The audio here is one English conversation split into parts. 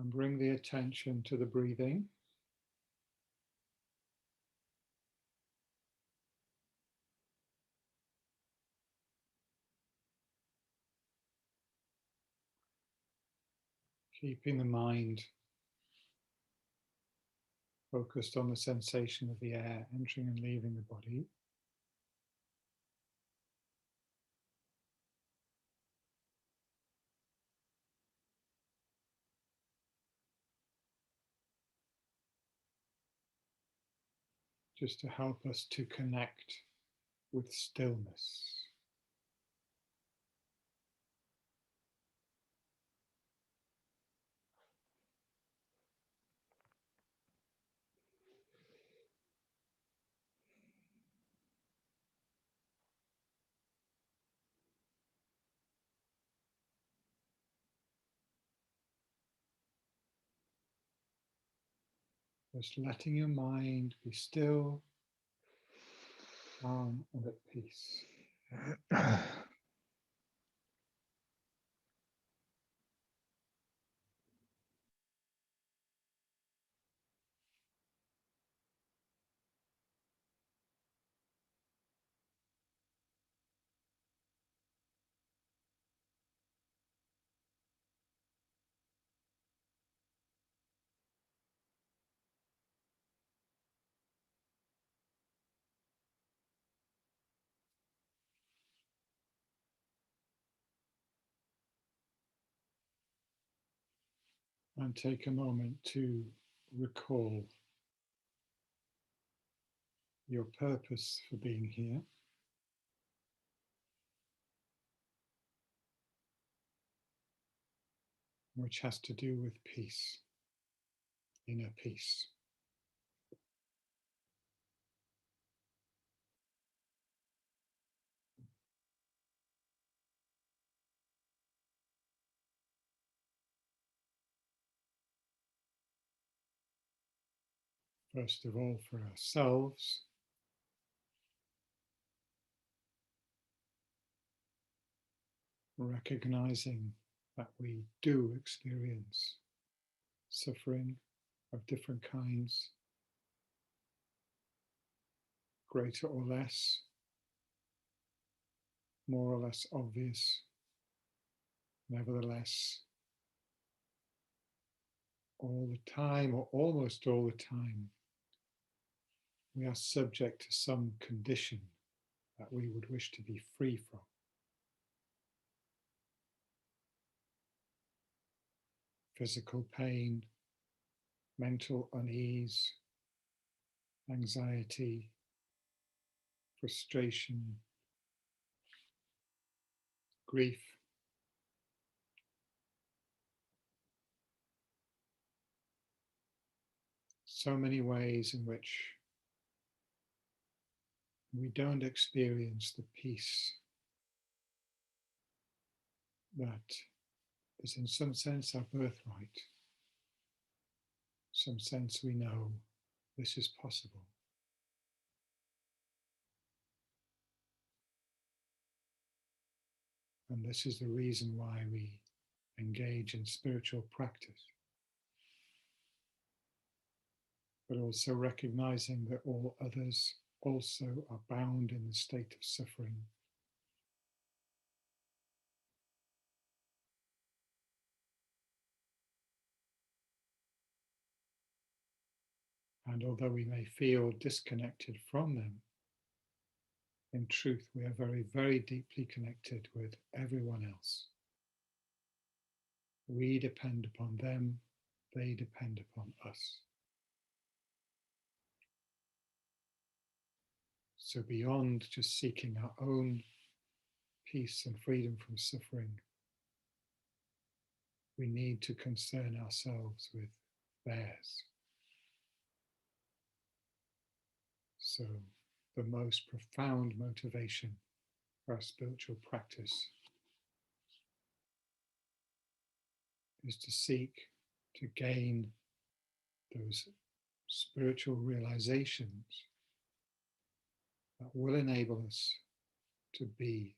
And bring the attention to the breathing. Keeping the mind focused on the sensation of the air entering and leaving the body. Just to help us to connect with stillness. Just letting your mind be still, calm, and at peace. And take a moment to recall your purpose for being here, which has to do with peace, inner peace. First of all, for ourselves, recognizing that we do experience suffering of different kinds, greater or less, more or less obvious. Nevertheless, all the time, or almost all the time, we are subject to some condition that we would wish to be free from. Physical pain, mental unease, anxiety, frustration, grief. So many ways in which we don't experience the peace that is in some sense our birthright. Some sense we know this is possible. And this is the reason why we engage in spiritual practice. But also recognizing that all others also are bound in the state of suffering. And although we may feel disconnected from them, in truth, we are very, very deeply connected with everyone else. We depend upon them, they depend upon us. So beyond just seeking our own peace and freedom from suffering, we need to concern ourselves with theirs. So the most profound motivation for our spiritual practice is to seek to gain those spiritual realizations that will enable us to be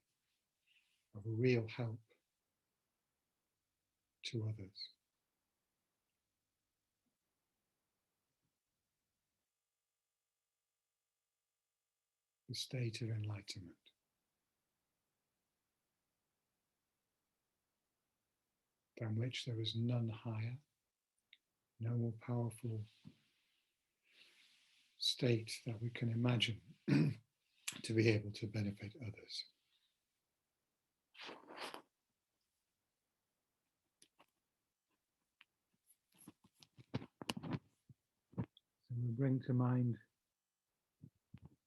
of real help to others. the state of enlightenment. Than which there is none higher, no more powerful state that we can imagine to be able to benefit others. So we bring to mind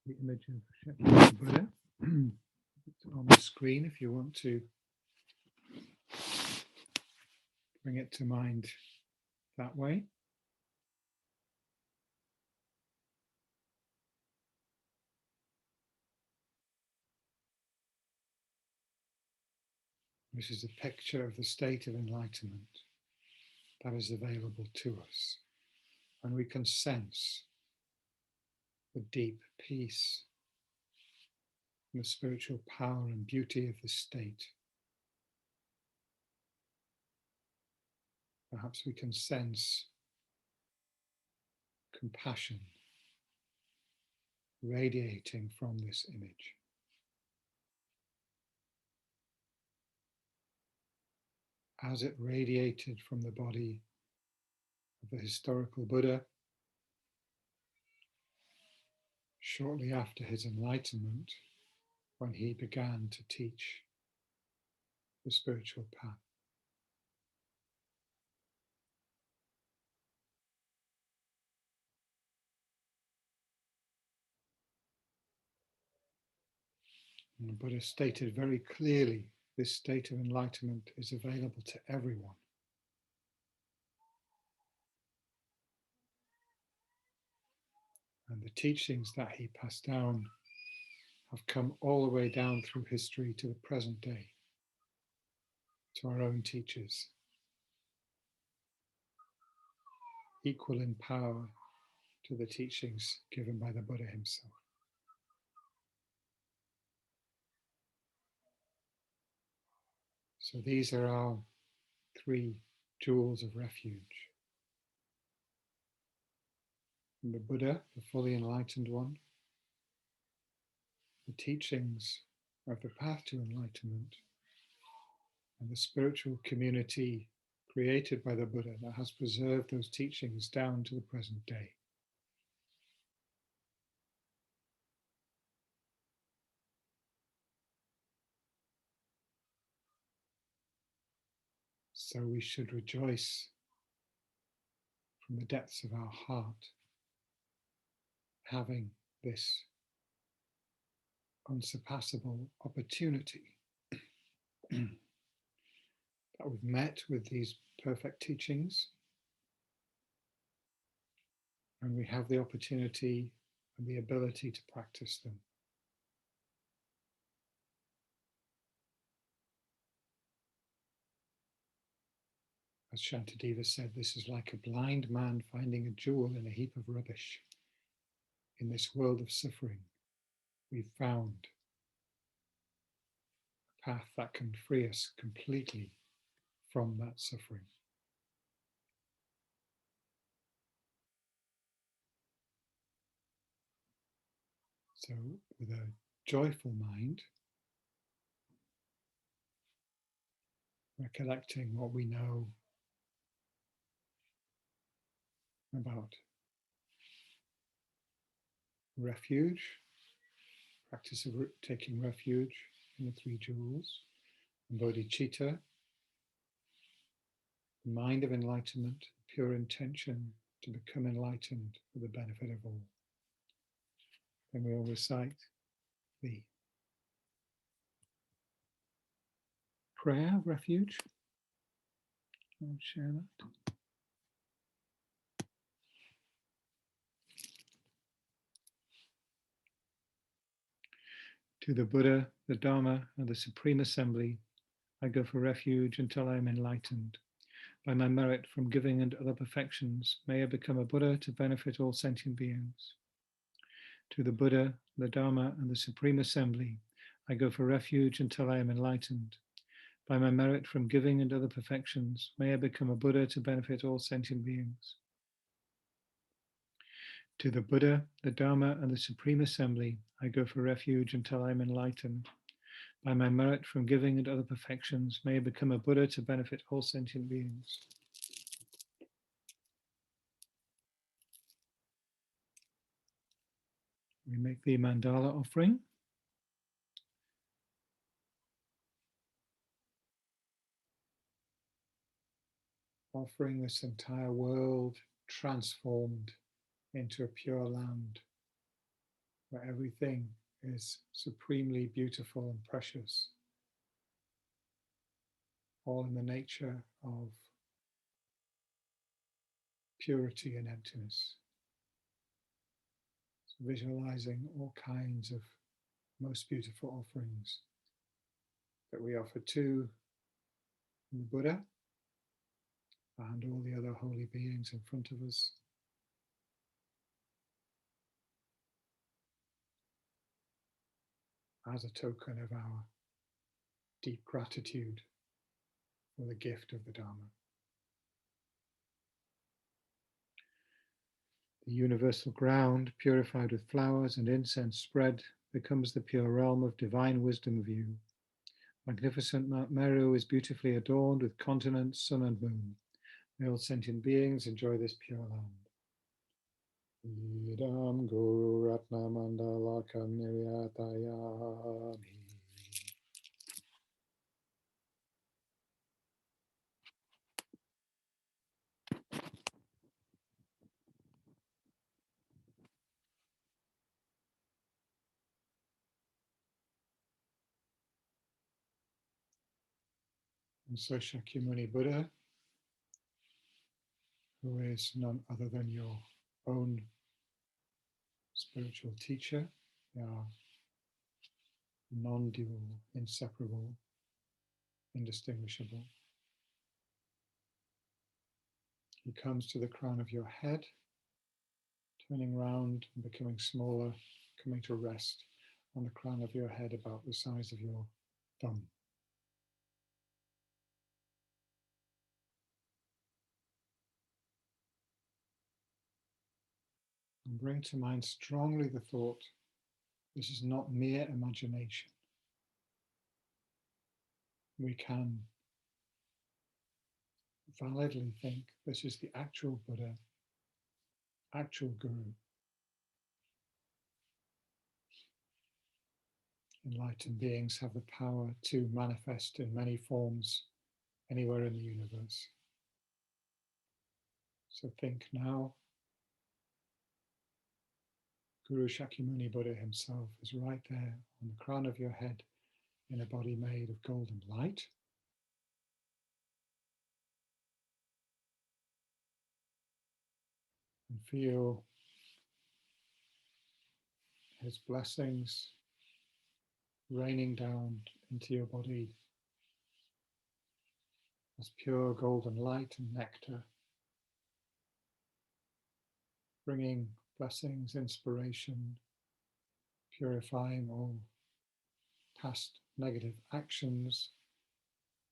the image of the Buddha. It's on the screen if you want to bring it to mind that way. This is a picture of the state of enlightenment that is available to us. And we can sense the deep peace and the spiritual power and beauty of the state. Perhaps we can sense compassion radiating from this image. As it radiated from the body of the historical Buddha shortly after his enlightenment, when he began to teach the spiritual path. And the Buddha stated very clearly, this state of enlightenment is available to everyone. And the teachings that he passed down have come all the way down through history to the present day, to our own teachers, equal in power to the teachings given by the Buddha himself. So these are our three jewels of refuge. And the Buddha, the fully enlightened one, the teachings of the path to enlightenment, and the spiritual community created by the Buddha that has preserved those teachings down to the present day. So we should rejoice from the depths of our heart, having this unsurpassable opportunity that we've met with these perfect teachings, and we have the opportunity and the ability to practice them. As Shantideva said, this is like a blind man finding a jewel in a heap of rubbish. In this world of suffering, we've found a path that can free us completely from that suffering. So, with a joyful mind, recollecting what we know about refuge, practice of taking refuge in the three jewels, and bodhicitta, the mind of enlightenment, pure intention to become enlightened for the benefit of all. Then we'll recite the prayer of refuge. I'll share that. To the Buddha, the Dharma, and the Supreme Assembly, I go for refuge until I am enlightened. By my merit from giving and other perfections, may I become a Buddha to benefit all sentient beings. To the Buddha, the Dharma, and the Supreme Assembly, I go for refuge until I am enlightened. By my merit from giving and other perfections, may I become a Buddha to benefit all sentient beings. To the Buddha, the Dharma, and the Supreme Assembly, I go for refuge until I am enlightened. By my merit from giving and other perfections, may I become a Buddha to benefit all sentient beings. We make the mandala offering. Offering this entire world transformed into a pure land where everything is supremely beautiful and precious, all in the nature of purity and emptiness. So visualizing all kinds of most beautiful offerings that we offer to the Buddha and all the other holy beings in front of us. As a token of our deep gratitude for the gift of the Dharma. The universal ground, purified with flowers and incense spread, becomes the pure realm of divine wisdom of you. Magnificent Mount Meru is beautifully adorned with continents, sun and moon. May all sentient beings enjoy this pure land. Idam Guru Ratna Mandala Niryatayami. And so Shakyamuni Buddha, who is none other than your own spiritual teacher, your non-dual, inseparable, indistinguishable. He comes to the crown of your head, turning round and becoming smaller, coming to rest on the crown of your head about the size of your thumb. And bring to mind strongly the thought, this is not mere imagination. We can validly think this is the actual Buddha, actual Guru. Enlightened beings have the power to manifest in many forms anywhere in the universe. So think now, Guru Shakyamuni Buddha himself is right there on the crown of your head in a body made of golden light. And feel his blessings raining down into your body as pure golden light and nectar, bringing blessings, inspiration, purifying all past negative actions,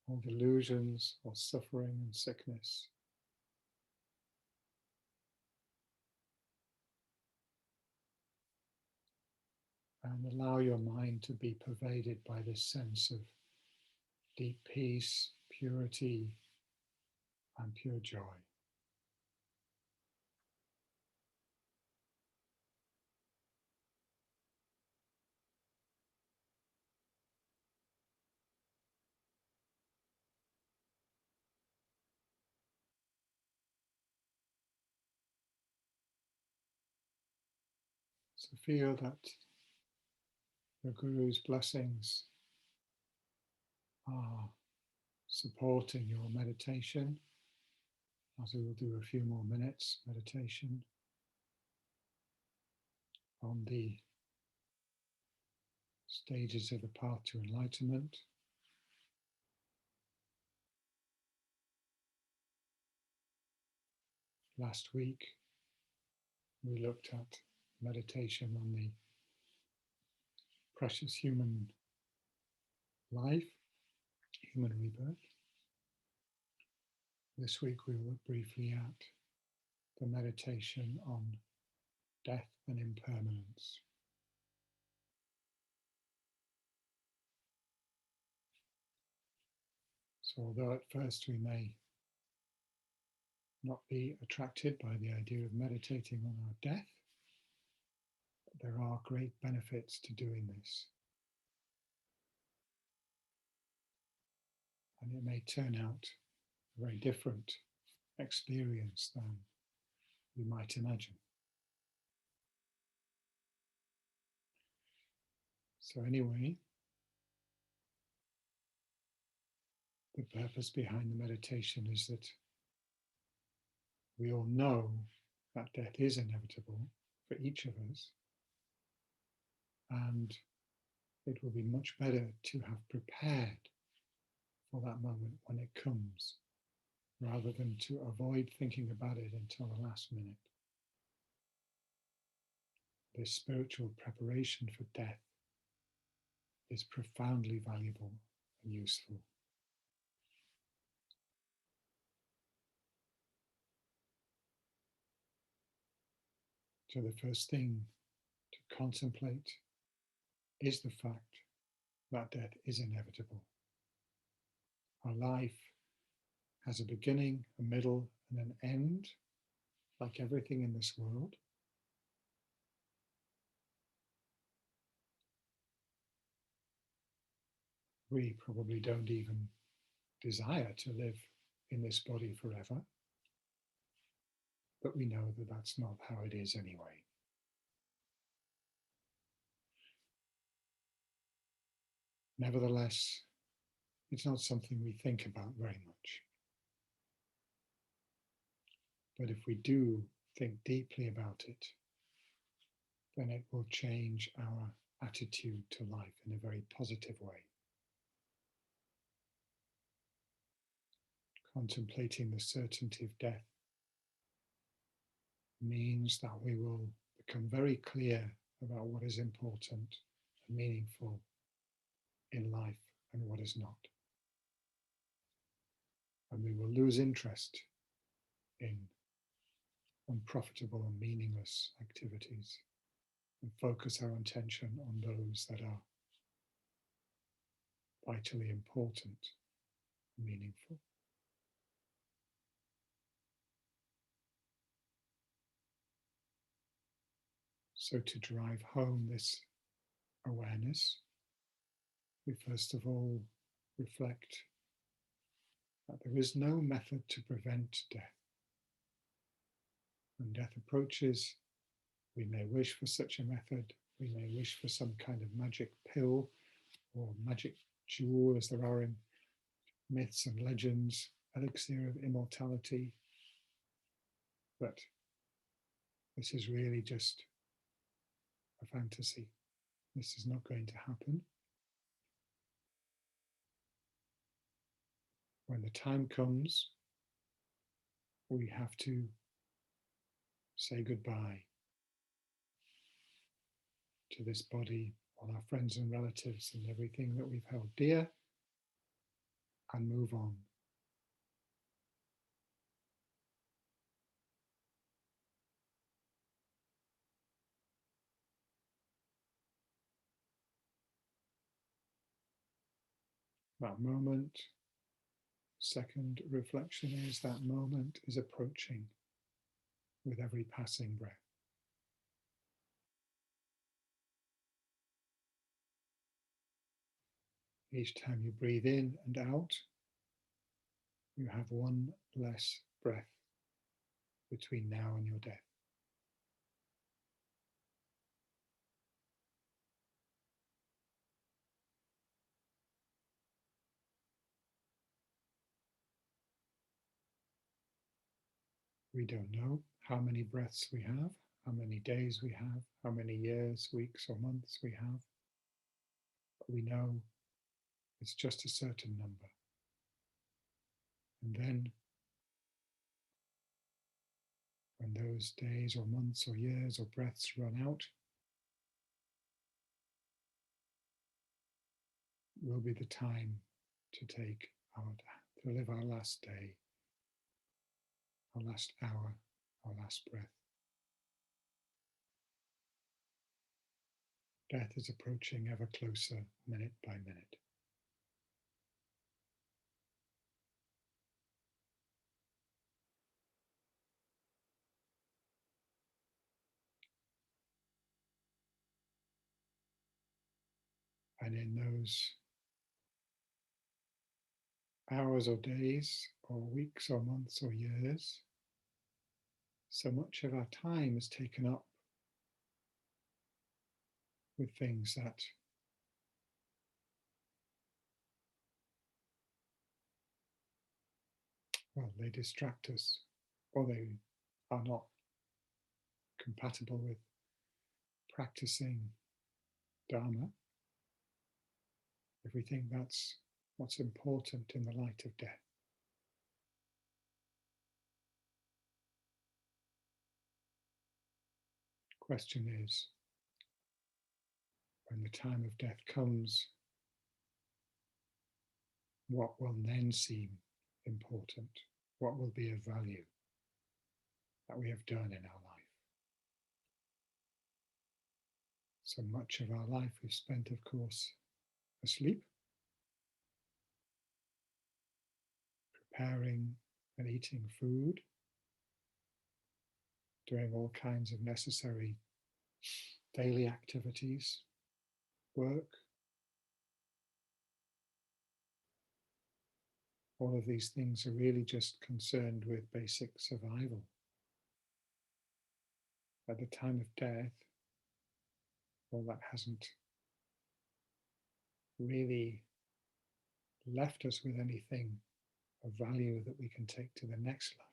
all delusions, all suffering and sickness. And allow your mind to be pervaded by this sense of deep peace, purity, and pure joy. So feel that the Guru's blessings are supporting your meditation, as we will do a few more minutes meditation on the stages of the path to enlightenment. Last week, we looked at meditation on the precious human life, human rebirth. This week, we will look briefly at the meditation on death and impermanence. So although at first we may not be attracted by the idea of meditating on our death, there are great benefits to doing this. And it may turn out a very different experience than we might imagine. So anyway, the purpose behind the meditation is that we all know that death is inevitable for each of us, and it will be much better to have prepared for that moment when it comes, rather than to avoid thinking about it until the last minute. This spiritual preparation for death is profoundly valuable and useful. So the first thing to contemplate is the fact that death is inevitable. Our life has a beginning, a middle, and an end, like everything in this world. We probably don't even desire to live in this body forever, but we know that that's not how it is anyway. Nevertheless, it's not something we think about very much. But if we do think deeply about it, then it will change our attitude to life in a very positive way. Contemplating the certainty of death means that we will become very clear about what is important and meaningful in life and what is not. And we will lose interest in unprofitable and meaningless activities and focus our attention on those that are vitally important and meaningful. So to drive home this awareness, we first of all reflect that there is no method to prevent death. When death approaches, we may wish for such a method, we may wish for some kind of magic pill or magic jewel, as there are in myths and legends, elixir of immortality. But this is really just a fantasy. This is not going to happen. When the time comes, we have to say goodbye to this body, all our friends and relatives and everything that we've held dear, and move on. That moment, second reflection is that moment is approaching with every passing breath. Each time you breathe in and out, you have one less breath between now and your death. We don't know how many breaths we have, how many days we have, how many years, weeks, or months we have, but we know it's just a certain number. And then, when those days or months or years or breaths run out, will be the time to live our last day, our last hour, our last breath. Death is approaching ever closer, minute by minute. And in those hours or days or weeks or months or years, so much of our time is taken up with things that, well, they distract us or they are not compatible with practicing Dharma. If we think that's what's important in the light of death. Question is, when the time of death comes, what will then seem important? What will be of value that we have done in our life? So much of our life we've spent, of course, asleep, preparing and eating food, doing all kinds of necessary daily activities, work. All of these things are really just concerned with basic survival. At the time of death, well, that hasn't really left us with anything of value that we can take to the next life.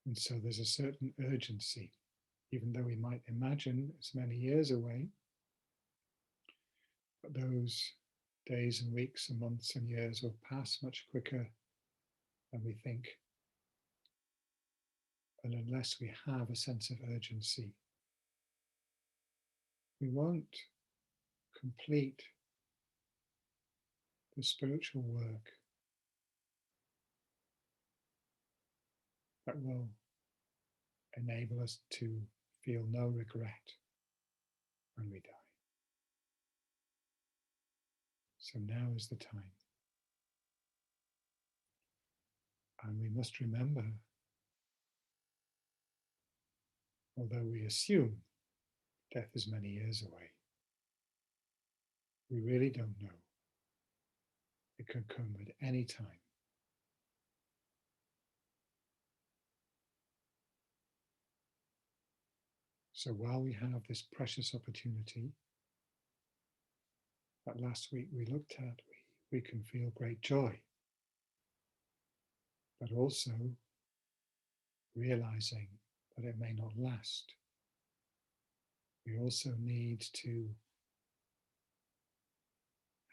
And so there's a certain urgency, even though we might imagine it's many years away, but those days and weeks and months and years will pass much quicker than we think. And unless we have a sense of urgency, we won't complete the spiritual work that will enable us to feel no regret when we die. So now is the time. And we must remember, although we assume death is many years away, we really don't know. It could come at any time. So while we have this precious opportunity that last week we looked at, we can feel great joy, but also realizing that it may not last. We also need to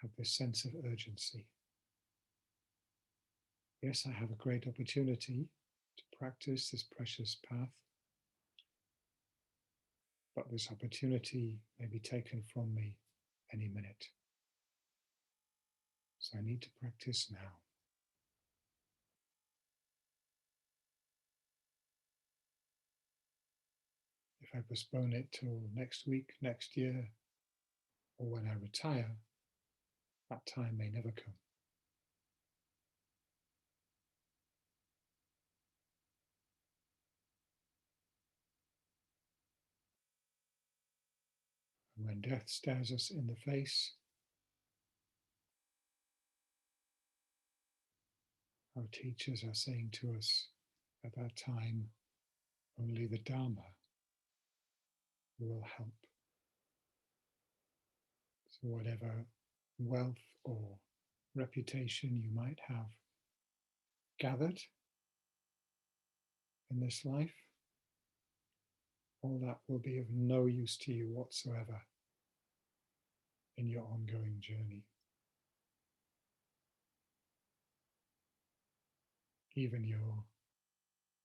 have this sense of urgency. Yes, I have a great opportunity to practice this precious path, but this opportunity may be taken from me any minute. So I need to practice now. If I postpone it till next week, next year, or when I retire, that time may never come. And when death stares us in the face, our teachers are saying to us at that time, only the Dharma will help. So whatever wealth or reputation you might have gathered in this life, all that will be of no use to you whatsoever in your ongoing journey. Even your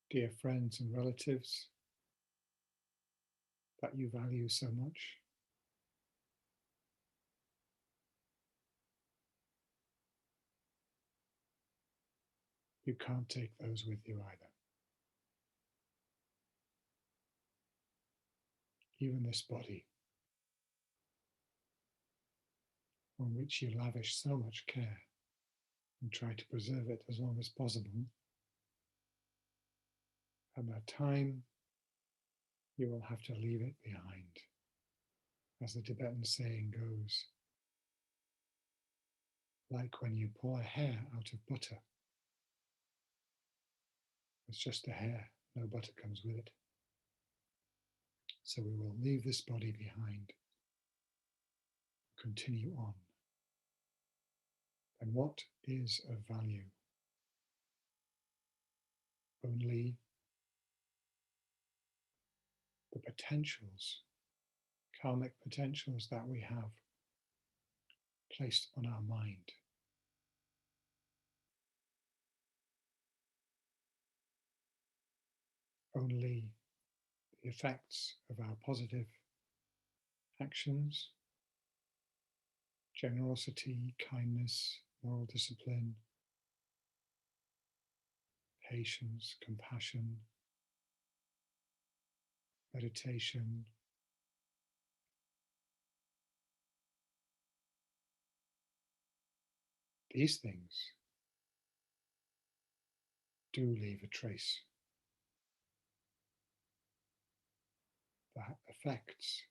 dear friends and relatives that you value so much, you can't take those with you either. Even this body, on which you lavish so much care and try to preserve it as long as possible, at that time you will have to leave it behind. As the Tibetan saying goes, like when you pull a hair out of butter, it's just a hair, no butter comes with it. So we will leave this body behind, continue on. And what is of value? Only the potentials, karmic potentials that we have placed on our mind. Only the effects of our positive actions, generosity, kindness, moral discipline, patience, compassion, meditation, these things do leave a trace that affects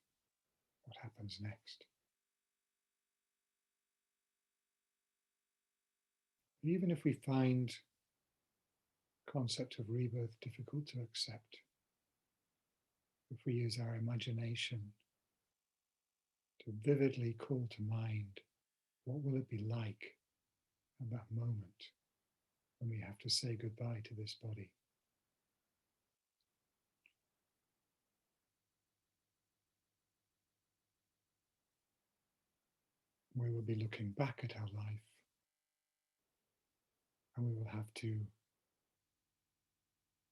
what happens next. Even if we find the concept of rebirth difficult to accept, if we use our imagination to vividly call to mind what will it be like at that moment when we have to say goodbye to this body. We will be looking back at our life and we will have to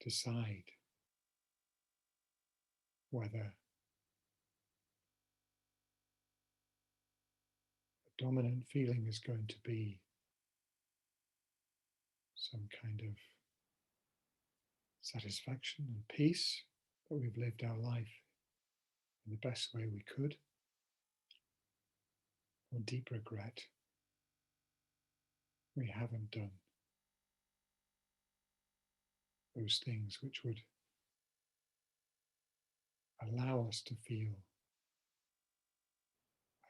decide whether the dominant feeling is going to be some kind of satisfaction and peace that we've lived our life in the best way we could, or deep regret we haven't done those things which would allow us to feel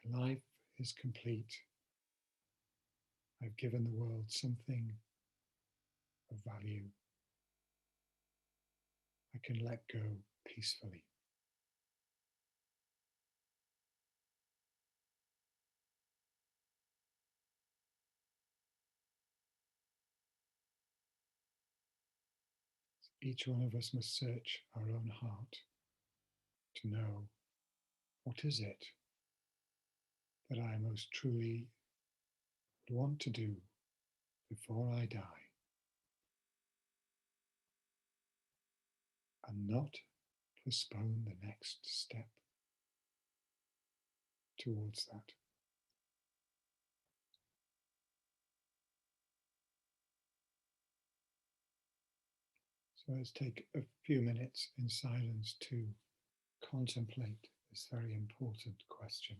my life is complete. I've given the world something of value. I can let go peacefully. Each one of us must search our own heart to know what is it that I most truly want to do before I die, and not postpone the next step towards that. So let's take a few minutes in silence to contemplate this very important question.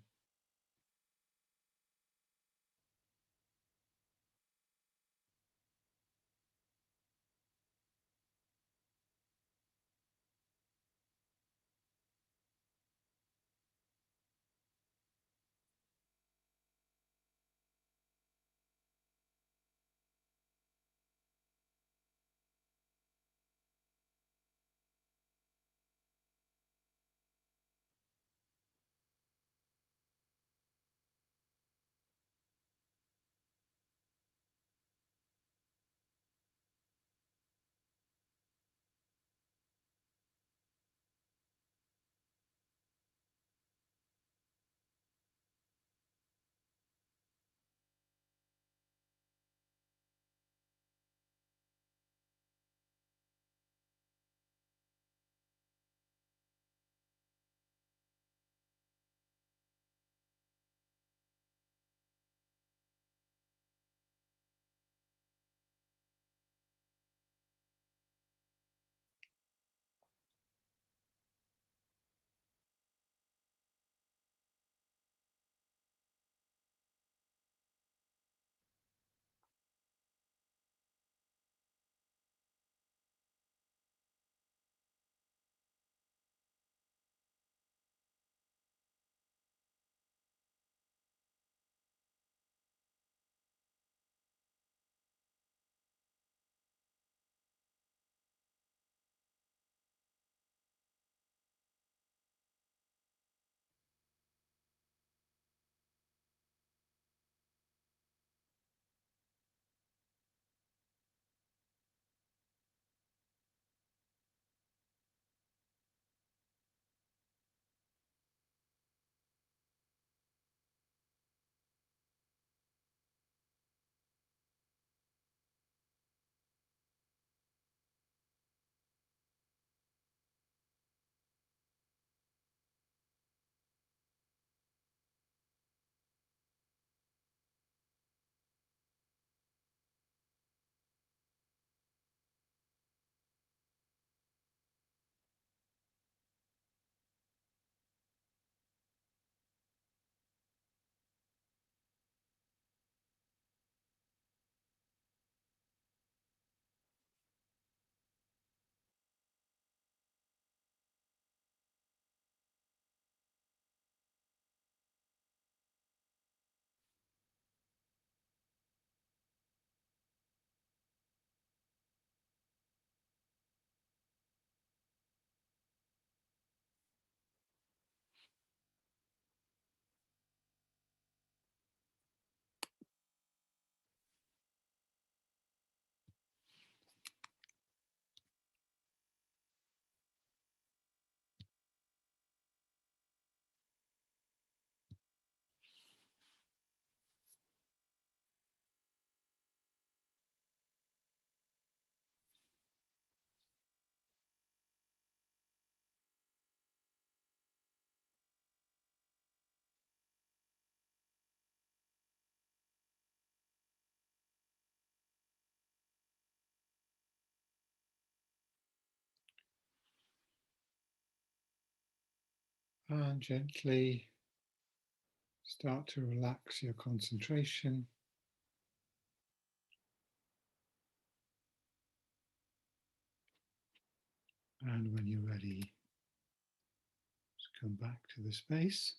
And gently start to relax your concentration. And when you're ready, just come back to the space.